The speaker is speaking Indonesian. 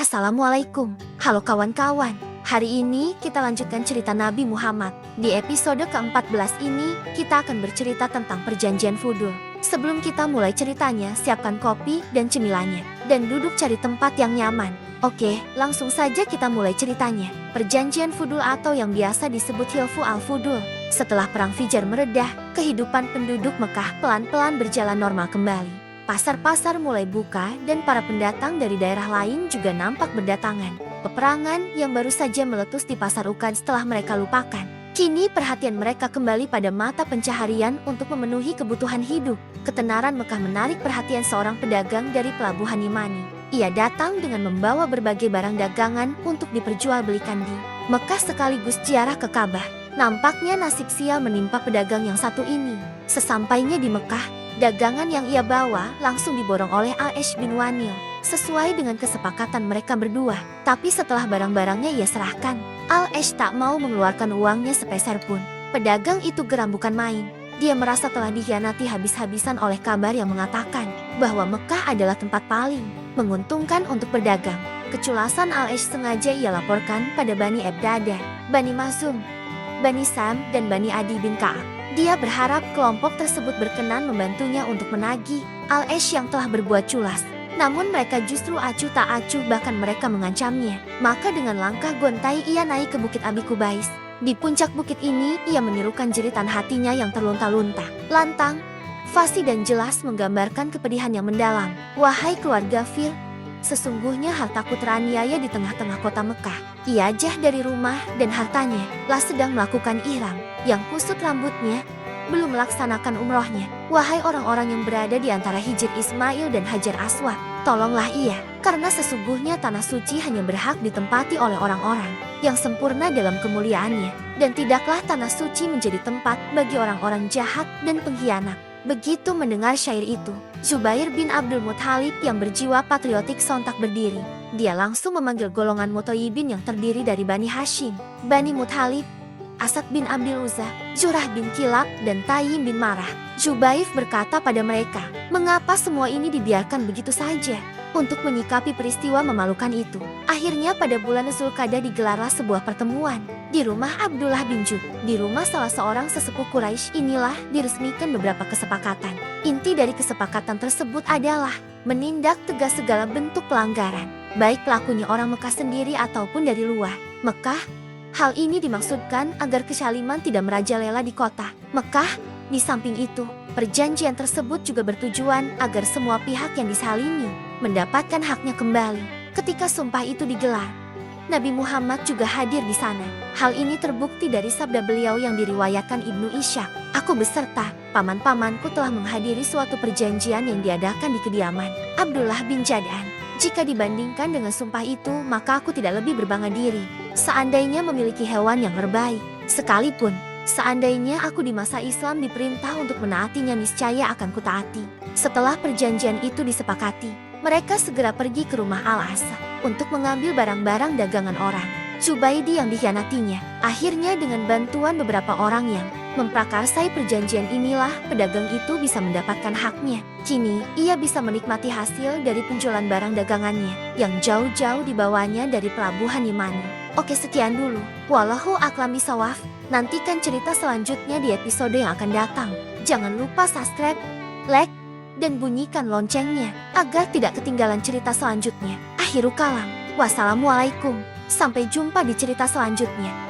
Assalamualaikum. Halo kawan-kawan. Hari ini kita lanjutkan cerita Nabi Muhammad. Di episode ke-14 ini, kita akan bercerita tentang perjanjian Fudul. Sebelum kita mulai ceritanya, siapkan kopi dan cemilannya. Dan duduk cari tempat yang nyaman. Oke, langsung saja kita mulai ceritanya. Perjanjian Fudul atau yang biasa disebut Hilfu al-Fudul. Setelah perang Fijar meredah, kehidupan penduduk Mekah pelan-pelan berjalan normal kembali. Pasar-pasar mulai buka dan para pendatang dari daerah lain juga nampak berdatangan. Peperangan yang baru saja meletus di pasar Ukan setelah mereka lupakan. Kini perhatian mereka kembali pada mata pencaharian untuk memenuhi kebutuhan hidup. Ketenaran Mekah menarik perhatian seorang pedagang dari pelabuhan Yamani. Ia datang dengan membawa berbagai barang dagangan untuk diperjualbelikan di Mekah sekaligus ziarah ke Ka'bah. Nampaknya nasib sial menimpa pedagang yang satu ini. Sesampainya di Mekah, dagangan yang ia bawa langsung diborong oleh Al-Ash bin Wanil. Sesuai dengan kesepakatan mereka berdua. Tapi setelah barang-barangnya ia serahkan, Al-Ash tak mau mengeluarkan uangnya sepeser pun. Pedagang itu geram bukan main. Dia merasa telah dikhianati habis-habisan oleh kabar yang mengatakan bahwa Mekah adalah tempat paling menguntungkan untuk berdagang. Keculasan Al-Ash sengaja ia laporkan pada Bani Abdada, Bani Mazum, Bani Sam, dan Bani Adi bin Ka'ab. Dia berharap kelompok tersebut berkenan membantunya untuk menagih Al-Ash yang telah berbuat culas. Namun mereka justru acuh tak acuh, bahkan mereka mengancamnya. Maka dengan langkah gontai ia naik ke Bukit Abi Kubais. Di puncak bukit ini ia menirukan jeritan hatinya yang terlunta-lunta. Lantang, fasih dan jelas menggambarkan kepedihan yang mendalam. Wahai keluarga Fir, sesungguhnya hartaku teraniaya di tengah-tengah kota Mekah. Ia jah dari rumah dan hartanya lah sedang melakukan ihram. Yang kusut rambutnya belum melaksanakan umrohnya. Wahai orang-orang yang berada di antara Hijr Ismail dan Hajar Aswad, tolonglah ia, karena sesungguhnya tanah suci hanya berhak ditempati oleh orang-orang yang sempurna dalam kemuliaannya, dan tidaklah tanah suci menjadi tempat bagi orang-orang jahat dan pengkhianat. Begitu mendengar syair itu, Zubair bin Abdul Muthalib yang berjiwa patriotik sontak berdiri. Dia langsung memanggil golongan Muthayyibin yang terdiri dari Bani Hashim, Bani Muthalib, Asad bin Abdul Uzza, Zurah bin Kilab, dan Tayyim bin Marah. Zubair berkata pada mereka, mengapa semua ini dibiarkan begitu saja? Untuk menyikapi peristiwa memalukan itu, akhirnya pada bulan Zulqa'dah digelarlah sebuah pertemuan di rumah Abdullah bin Jud. Di rumah salah seorang sesepuh Quraisy inilah diresmikan beberapa kesepakatan. Inti dari kesepakatan tersebut adalah menindak tegas segala bentuk pelanggaran, baik pelakunya orang Mekah sendiri ataupun dari luar Mekah. Hal ini dimaksudkan agar kesyaliman tidak merajalela di kota Mekah. Di samping itu, perjanjian tersebut juga bertujuan agar semua pihak yang disalimi mendapatkan haknya kembali. Ketika sumpah itu digelar, Nabi Muhammad juga hadir di sana. Hal ini terbukti dari sabda beliau yang diriwayatkan Ibnu Ishaq. Aku beserta paman-pamanku telah menghadiri suatu perjanjian yang diadakan di kediaman Abdullah bin Jad'an. Jika dibandingkan dengan sumpah itu, maka aku tidak lebih berbangga diri. Seandainya memiliki hewan yang terbaik, sekalipun seandainya aku di masa Islam diperintah untuk menaatinya, niscaya akan kutaati. Setelah perjanjian itu disepakati, mereka segera pergi ke rumah Al-Asa untuk mengambil barang-barang dagangan orang Zubaidi yang dikhianatinya. Akhirnya dengan bantuan beberapa orang yang memprakarsai perjanjian inilah pedagang itu bisa mendapatkan haknya. Kini ia bisa menikmati hasil dari penjualan barang dagangannya yang jauh-jauh dibawanya dari pelabuhan Yamani. Oke, sekian dulu. Wallahu a'lam bishawab. Nantikan cerita selanjutnya di episode yang akan datang. Jangan lupa subscribe, like, dan bunyikan loncengnya agar tidak ketinggalan cerita selanjutnya. Akhirul kalam. Wassalamualaikum. Sampai jumpa di cerita selanjutnya.